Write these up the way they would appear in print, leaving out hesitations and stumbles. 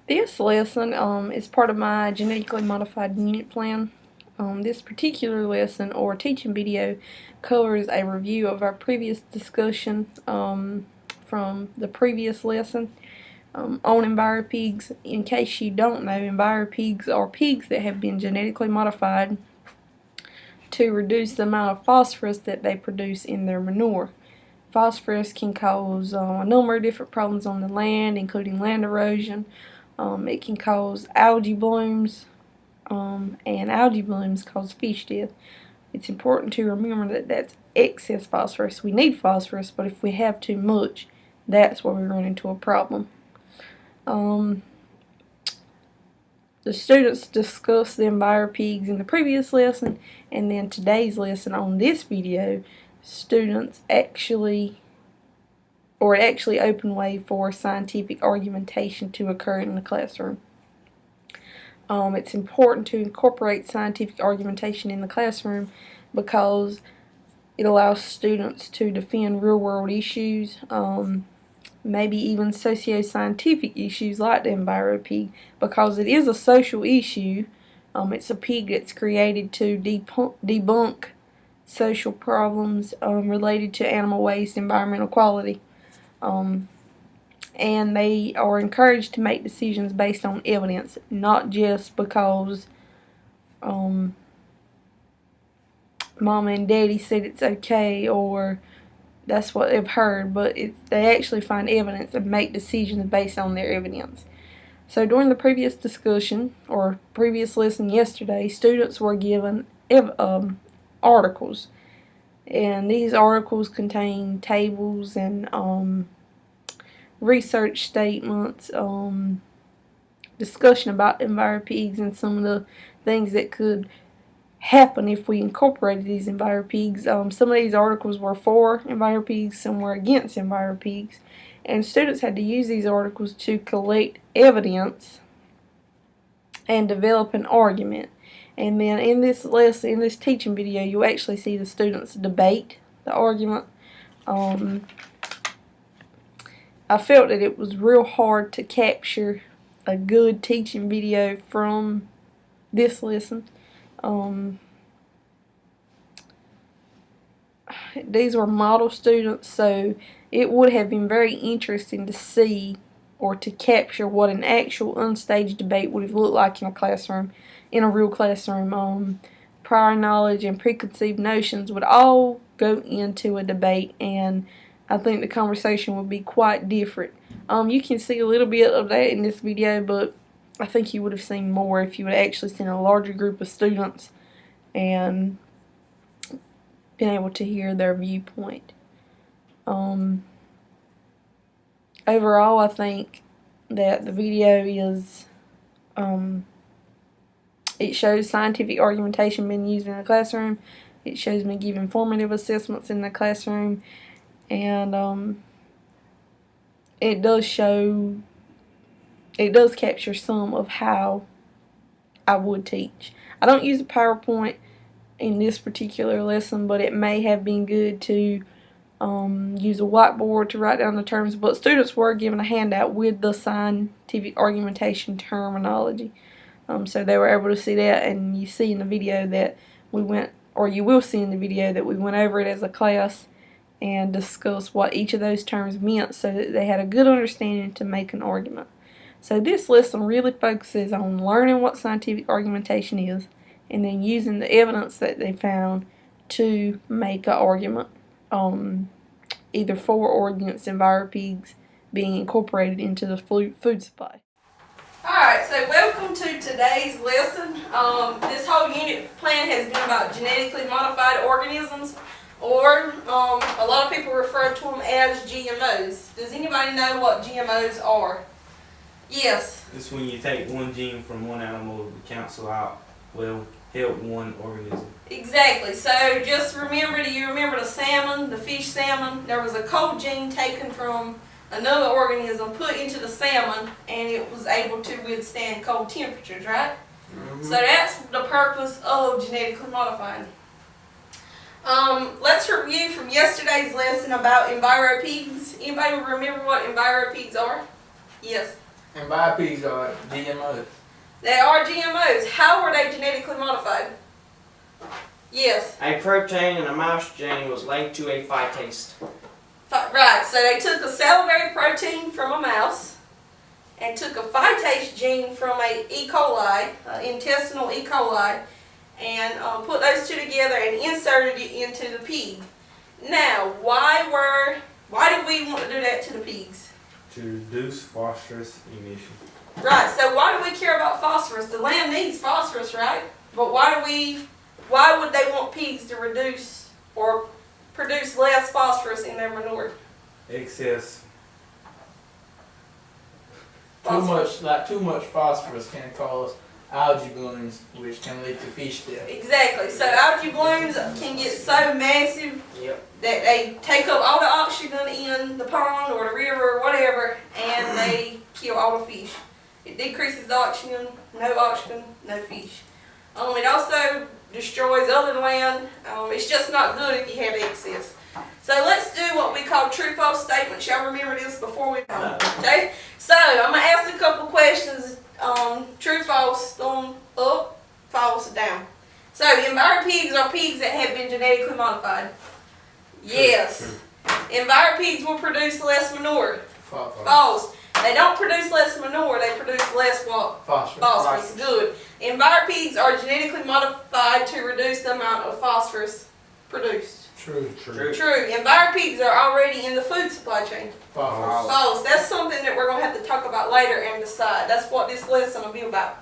This lesson is part of my genetically modified unit plan. This particular lesson or teaching video covers a review of our previous discussion from the previous lesson on EnviroPigs. In case you don't know, EnviroPigs are pigs that have been genetically modified to reduce the amount of phosphorus that they produce in their manure. Phosphorus can cause a number of different problems on the land, including land erosion. It can cause algae blooms, and algae blooms cause fish death. It's important to remember that that's excess phosphorus. We need phosphorus, but if we have too much, that's where we run into a problem. The students discussed the EnviroPigs in the previous lesson, and then today's lesson on this video, students actually open way for scientific argumentation to occur in the classroom. It's important to incorporate scientific argumentation in the classroom because it allows students to defend real-world issues, maybe even socio-scientific issues like the EnviroPig, because it is a social issue. It's a pig that's created to debunk social problems related to animal waste, environmental quality. And they are encouraged to make decisions based on evidence, not just because mama and daddy said it's okay or that's what they've heard, but they actually find evidence and make decisions based on their evidence. So during the previous discussion or previous lesson yesterday, students were given articles, and these articles contain tables and research statements, discussion about EnviroPigs and some of the things that could happen if we incorporated these EnviroPigs. Some of these articles were for EnviroPigs, some were against EnviroPigs, and students had to use these articles to collect evidence and develop an argument. And then in this lesson, in this teaching video, you'll actually see the students debate the argument. I felt that it was real hard to capture a good teaching video from this lesson. These were model students, so it would have been very interesting to see or to capture what an actual unstaged debate would have looked like in a classroom, in a real classroom. Prior knowledge and preconceived notions would all go into a debate, and I think the conversation would be quite different. You can see a little bit of that in this video, but I think you would have seen more if you would actually seen a larger group of students and been able to hear their viewpoint. Overall, I think that the video is, it shows scientific argumentation being used in the classroom. It shows me giving formative assessments in the classroom, and it does capture some of how I would teach. I don't use a PowerPoint in this particular lesson, but it may have been good to use a whiteboard to write down the terms, but students were given a handout with the scientific argumentation terminology. So they were able to see that, and you see in the video that we went, or you will see in the video that we went over it as a class and discussed what each of those terms meant so that they had a good understanding to make an argument. So this lesson really focuses on learning what scientific argumentation is and then using the evidence that they found to make an argument, either for or against EnviroPigs being incorporated into the food supply. Alright, so welcome to today's lesson. This whole unit plan has been about genetically modified organisms, or a lot of people refer to them as GMOs. Does anybody know what GMOs are? Yes? It's when you take one gene from one animal to cancel out, well, help one organism. Exactly. So just remember, do you remember the salmon, the fish salmon? There was a cold gene taken from another organism, put into the salmon, and it was able to withstand cold temperatures, right? Mm-hmm. So that's the purpose of genetically modifying. Let's review from yesterday's lesson about EnviroPigs. Anybody remember what EnviroPigs are? Yes. And biopigs are GMOs. They are GMOs. How were they genetically modified? Yes. A protein in a mouse gene was linked to a phytase. Right, so they took a salivary protein from a mouse and took a phytase gene from a E. coli, intestinal E. coli, and put those two together and inserted it into the pig. Now, why did we want to do that to the pigs? To reduce phosphorus emission. Right, so why do we care about phosphorus? The land needs phosphorus, right? But why would they want pigs to reduce or produce less phosphorus in their manure? Excess. Too much phosphorus can cause algae blooms, which can lead to fish death. Exactly. So algae blooms can get so massive that they take up all the oxygen in the pond or the river or whatever, and they kill all the fish. It decreases the oxygen, no fish. It also destroys other land. It's just not good if you have excess. So let's do what we call true-false statements. Y'all remember this before we go? Okay? So I'm going to ask a couple questions. True, false, thumb up, false, down. So enviro pigs are pigs that have been genetically modified. Yes. Enviro pigs will produce less manure. False. They don't produce less manure, they produce less what? Phosphorus. Good. Enviro pigs are genetically modified to reduce the amount of phosphorus produced. True. Enviro pigs are already in the food supply chain. False. That's something that we're going to have to talk about later and decide. That's what this lesson will be about.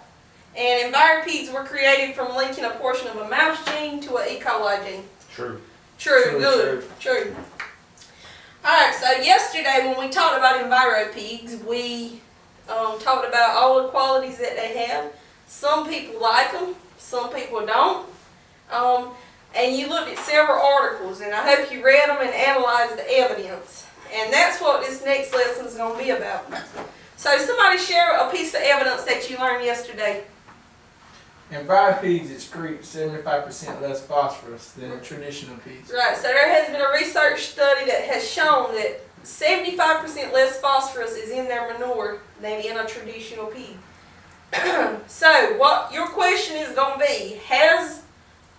And enviro pigs were created from linking a portion of a mouse gene to an E. coli gene. True. Good. True. Alright, so yesterday when we talked about enviro pigs, we talked about all the qualities that they have. Some people like them, some people don't. And you looked at several articles, and I hope you read them and analyzed the evidence. And that's what this next lesson is going to be about. So somebody share a piece of evidence that you learned yesterday. Enviro pigs excrete 75% less phosphorus than traditional pigs. Right, so there has been a research study that has shown that 75% less phosphorus is in their manure than in a traditional pig. So what your question is going to be,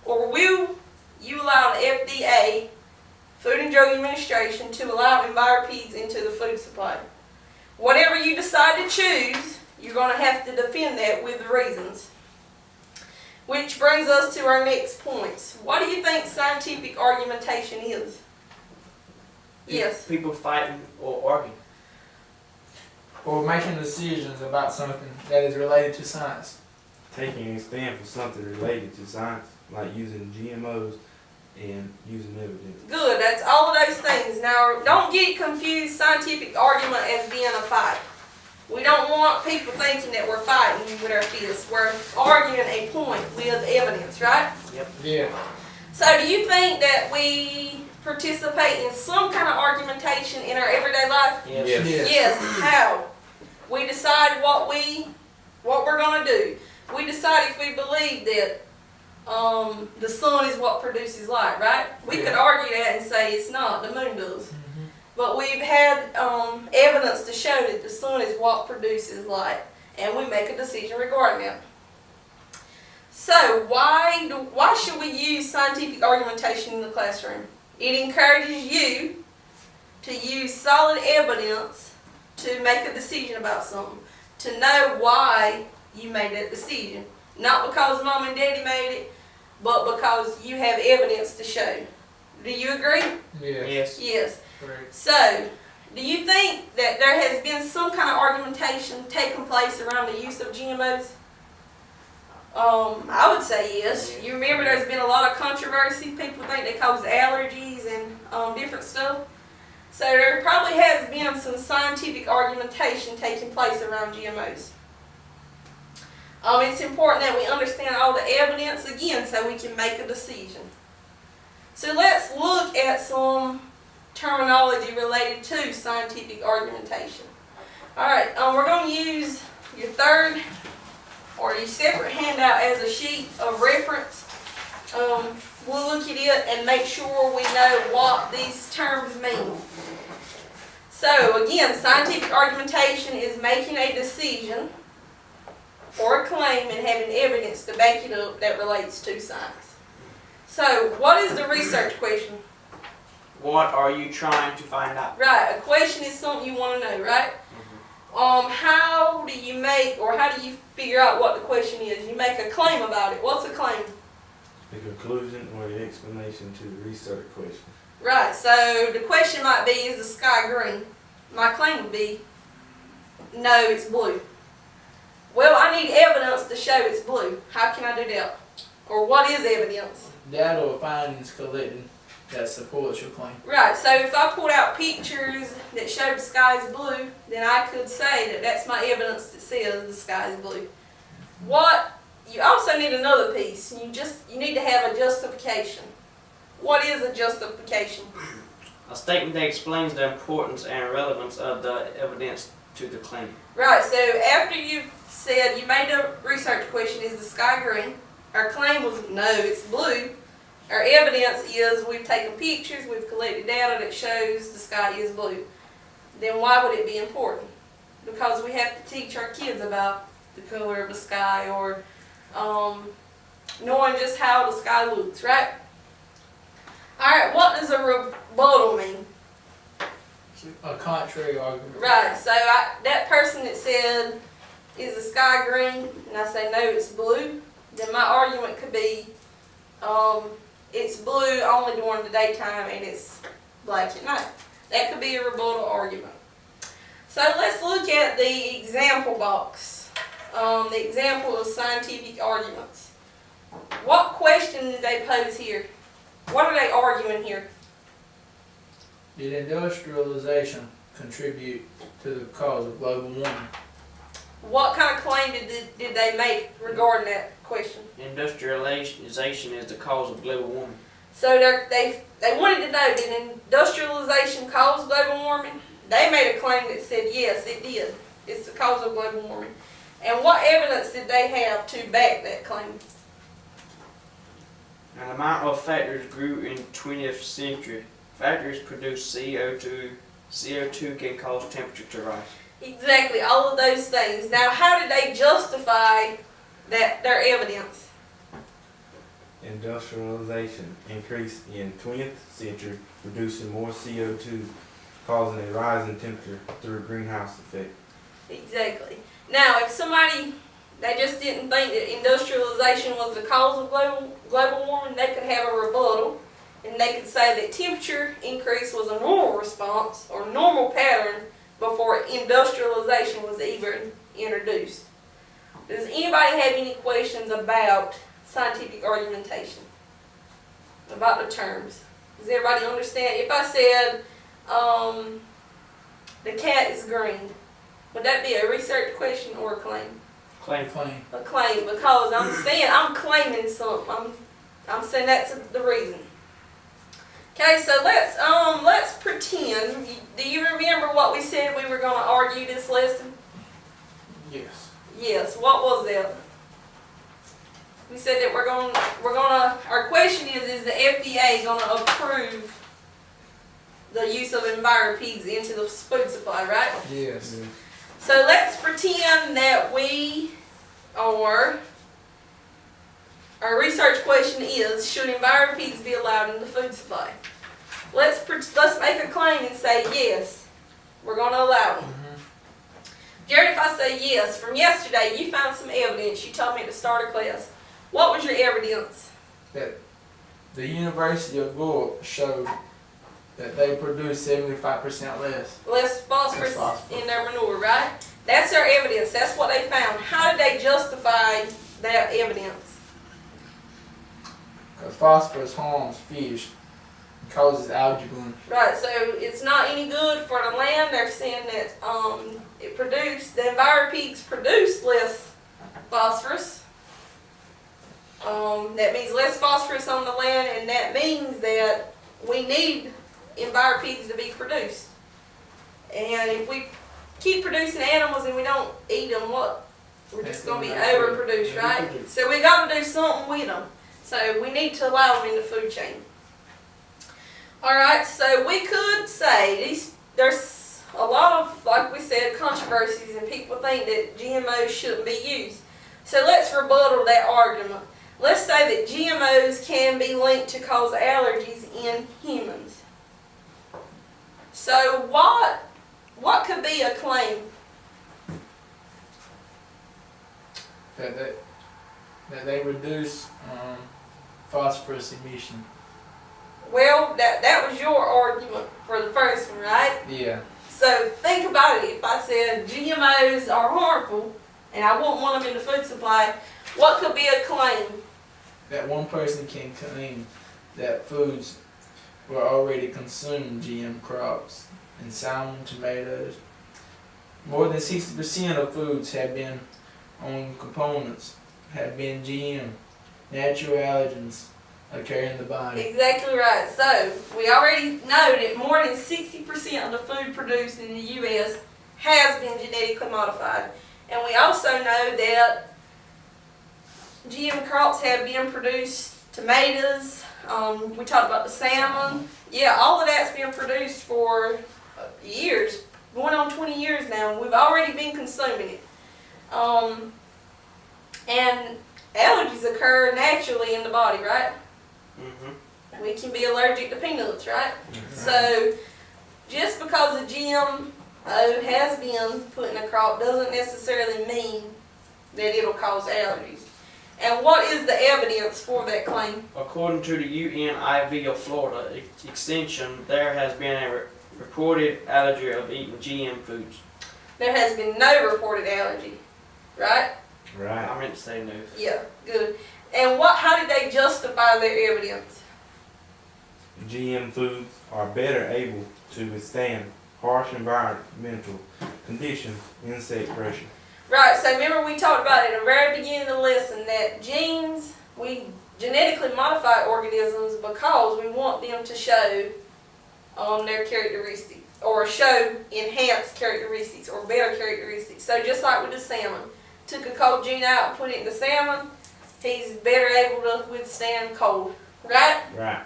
will you allow the FDA, Food and Drug Administration, to allow enviro pigs into the food supply? Whatever you decide to choose, you're going to have to defend that with reasons. Which brings us to our next points. What do you think scientific argumentation is? Yes. People fighting or arguing. Or making decisions about something that is related to science. Taking a stand for something related to science, like using GMOs and using evidence. Good, that's all of those things. Now, don't get confused scientific argument as being a fight. We don't want people thinking that we're fighting with our fists. We're arguing a point with evidence, right? Yep. Yeah. So do you think that we participate in some kind of argumentation in our everyday life? Yes. Yes. How? We decide what we're going to do. We decide if we believe that the sun is what produces light, right? We could argue that and say it's not, the moon does. But we've had evidence to show that the sun is what produces light, and we make a decision regarding that. So why should we use scientific argumentation in the classroom? It encourages you to use solid evidence to make a decision about something, to know why you made that decision. Not because mom and daddy made it, but because you have evidence to show. Do you agree? Yes. Yes. Correct. So, do you think that there has been some kind of argumentation taking place around the use of GMOs? I would say yes. You remember there's been a lot of controversy. People think they cause allergies and different stuff. So there probably has been some scientific argumentation taking place around GMOs. It's important that we understand all the evidence again so we can make a decision. So let's look at some terminology related to scientific argumentation. Alright, we're going to use your third or your separate handout as a sheet of reference. We'll look at it and make sure we know what these terms mean. So again, scientific argumentation is is making a decision or a claim and having evidence to back it up that relates to science. So, what is the research question? What are you trying to find out? Right, a question is something you want to know, right? How do you make, or how do you figure out what the question is? You make a claim about it. What's a claim? The conclusion or the explanation to the research question. Right, so the question might be, is the sky green? My claim would be, no, it's blue. Well, I need evidence to show it's blue. How can I do that? Or what is evidence? Data or findings collected that supports your claim. Right, so if I pulled out pictures that showed the sky is blue, then I could say that that's my evidence that says the sky is blue. You also need another piece. You need to have a justification. What is a justification? A statement that explains the importance and relevance of the evidence to the claim. Right, so after you've said you made a research question, is the sky green? Our claim was no, it's blue. Our evidence is we've taken pictures, we've collected data that shows the sky is blue. Then why would it be important? Because we have to teach our kids about the color of the sky, or knowing just how the sky looks, right? Alright, what does a rebuttal mean? A contrary argument. Right, so that person that said, is the sky green? And I say, no, it's blue. Then my argument could be, it's blue only during the daytime and it's black at night. That could be a rebuttal argument. So let's look at the example box. The example of scientific arguments. What question did they pose here? What are they arguing here? Did industrialization contribute to the cause of global warming? What kind of claim did they make regarding that question? Industrialization is the cause of global warming. So they wanted to know, did industrialization cause global warming? They made a claim that said yes, it did. It's the cause of global warming. And what evidence did they have to back that claim? An amount of factors grew in 20th century. Factories produce CO2. CO2 can cause temperature to rise. Exactly, all of those things. Now, how did they justify their evidence? Industrialization increased in 20th century, producing more CO2, causing a rise in temperature through a greenhouse effect. Exactly. Now, if they just didn't think that industrialization was the cause of global warming, they could have a rebuttal, and they could say that temperature increase was a normal response or normal pattern before industrialization was even introduced. Does anybody have any questions about scientific argumentation? About the terms? Does everybody understand? If I said the cat is green, would that be a research question or a claim? Claim. A claim, because I'm saying I'm claiming something. I'm saying that's the reason. Okay, so let's pretend. Do you remember what we said we were going to argue this lesson? Yes. Yes. What was that? We said that our question is the FDA going to approve the use of EnviroPigs into the food supply, right? Yes. So let's pretend that our research question is, should EnviroPigs be allowed in the food supply? Let's make a claim and say yes, we're going to allow them. Jared, if I say yes, from yesterday you found some evidence, you told me at the start of class. What was your evidence? That the University of Guelph showed that they produce 75% Less phosphorus in their manure, right? That's their evidence. That's what they found. How did they justify that evidence? Because phosphorus harms fish, causes algae bloom. Right, so it's not any good for the land. They're saying that the EnviroPigs produce less phosphorus. That means less phosphorus on the land, and that means that we need EnviroPigs to be produced. And if we keep producing animals and we don't eat them, we're just going to be overproduced, right? So we got to do something with them. So we need to allow them in the food chain. Alright, so we could say there's a lot of, like we said, controversies, and people think that GMOs shouldn't be used. So let's rebuttal that argument. Let's say that GMOs can be linked to cause allergies in humans. So what could be a claim? That they reduce phosphorus emission. Well, that was your argument for the first one, right? Yeah. So think about it. If I said GMOs are harmful and I wouldn't want them in the food supply, what could be a claim? That one person can claim that foods were already consumed GM crops and salmon, tomatoes. More than 60% of foods have been on components have been GM. Natural allergens occur in the body. Exactly right. So we already know that more than 60% of the food produced in the U.S. has been genetically modified. And we also know that GM crops have been produced, tomatoes, we talked about the salmon. Yeah, all of that's been produced for years, going on 20 years now, and we've already been consuming it. And allergies occur naturally in the body, right? Mm-hmm. We can be allergic to peanuts, right? So just because a GMO has been put in a crop doesn't necessarily mean that it'll cause allergies. And what is the evidence for that claim? According to the UNIV of Florida Extension, there has been a reported allergy of eating GM foods. There has been no reported allergy, right? Right. I meant to say no. Yeah, good. And how did they justify their evidence? GM foods are better able to withstand harsh environmental conditions, insect pressure. Right, so remember we talked about in the very beginning of the lesson that genes, we genetically modify organisms because we want them to show their characteristics, or show enhanced characteristics or better characteristics. So just like with the salmon, took a cold gene out and put it in the salmon, he's better able to withstand cold, right? Right.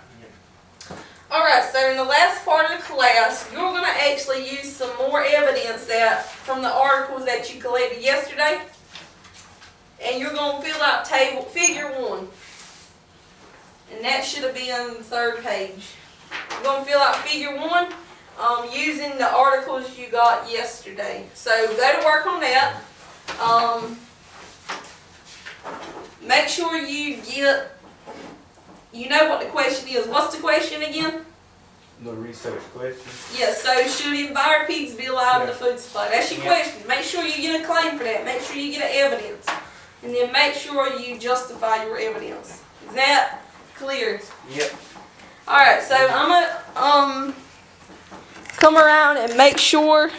Alright, so in the last part of the class, you're going to actually use some more evidence from the articles that you collected yesterday. And you're going to fill out figure 1. And that should have been the 3rd page. You're going to fill out figure 1 using the articles you got yesterday. So go to work on that. Make sure you know what the question is. What's the question again? The research question. Yes, so should EnviroPigs be allowed in the food supply? That's your question. Make sure you get a claim for that. Make sure you get evidence. And then make sure you justify your evidence. Is that clear? Yep. Alright, so I'm going to come around and make sure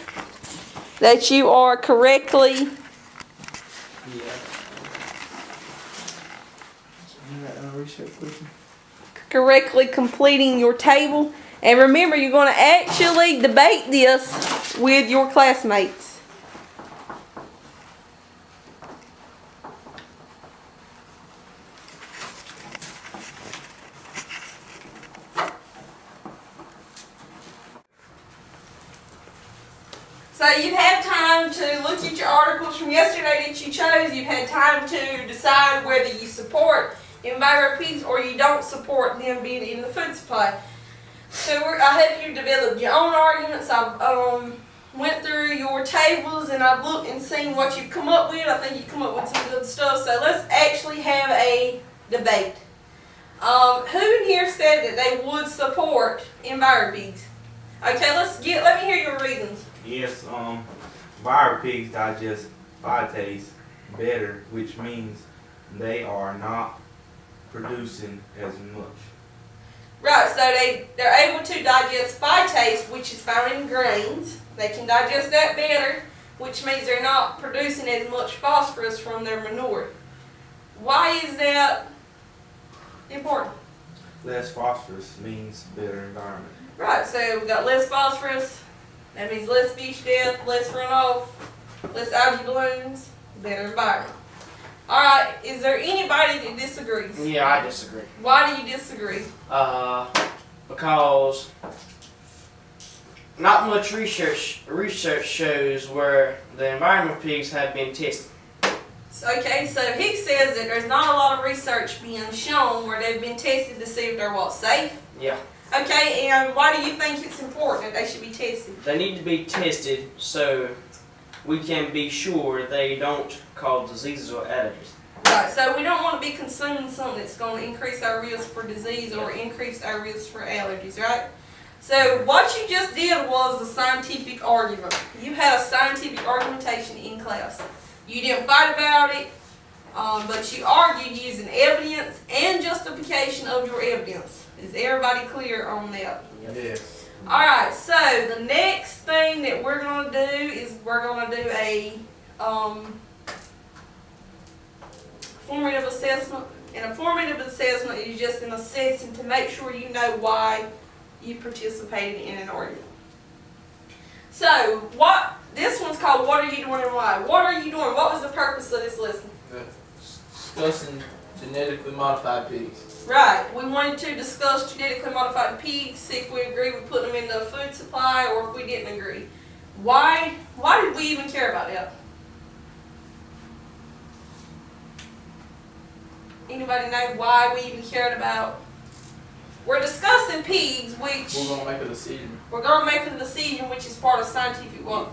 that you are correctly Yeah. completing your table. And remember, you're going to actually debate this with your classmates. So you've had time to look at your articles from yesterday that you chose. You've had time to decide whether you support EnviroPigs or you don't support them being in the food supply. So I hope you developed your own arguments. I've went through your tables and I've looked and seen what you've come up with. I think you've come up with some good stuff. So let's actually have a debate. Who in here said that they would support EnviroPigs? Okay, let me hear your reasons. Yes, EnviroPigs digest phytase better, which means they are not producing as much. Right, so they're able to digest phytase, which is found in grains. They can digest that better, which means they're not producing as much phosphorus from their manure. Why is that important? Less phosphorus means better environment. Right, so we've got less phosphorus. That means less fish death, less runoff, less algae blooms, better environment. Alright, is there anybody that disagrees? Yeah, I disagree. Why do you disagree? Because not much research shows where the environmental pigs have been tested. Okay, so he says that there's not a lot of research being shown where they've been tested to see if they're what, safe? Yeah. Okay, and why do you think it's important that they should be tested? They need to be tested so we can be sure they don't cause diseases or allergies. Right, so we don't want to be consuming something that's going to increase our risk for disease or increase our risk for allergies, right? So what you just did was a scientific argument. You had a scientific argumentation in class. You didn't fight about it, but you argued using evidence and justification of your evidence. Is everybody clear on that? Yes. Alright, so the next thing that we're going to do is we're going to do a formative assessment. And a formative assessment is just an assessing to make sure you know why you participated in an argument. So, this one's called What Are You Doing and Why? What are you doing? What was the purpose of this lesson? Discussing genetically modified pigs. Right, we wanted to discuss genetically modified pigs, see if we agree with putting them in the food supply or if we didn't agree. Why did we even care about that? Anybody know why we even cared about? We're discussing pigs, which We're gonna make a decision. we're going to make a decision, which is part of scientific work.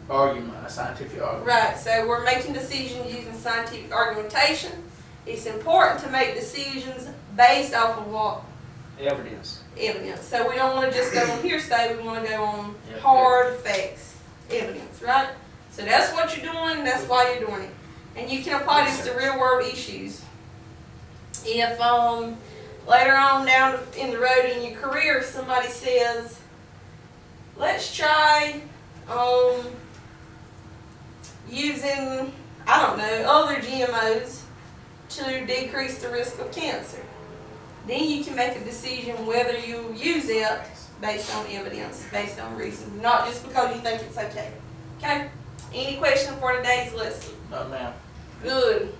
Argument, a scientific argument. Right, so we're making decisions using scientific argumentation. It's important to make decisions based off of what? Evidence. Evidence. So we don't want to just go on hearsay, we want to go on hard facts, evidence, right? So that's what you're doing, that's why you're doing it. And you can apply this to real world issues. If later on down in the road in your career somebody says, let's try using, I don't know, other GMOs to decrease the risk of cancer. Then you can make a decision whether you use it based on evidence, based on reason, not just because you think it's okay. Okay? Any question for today's lesson? No, ma'am. Good.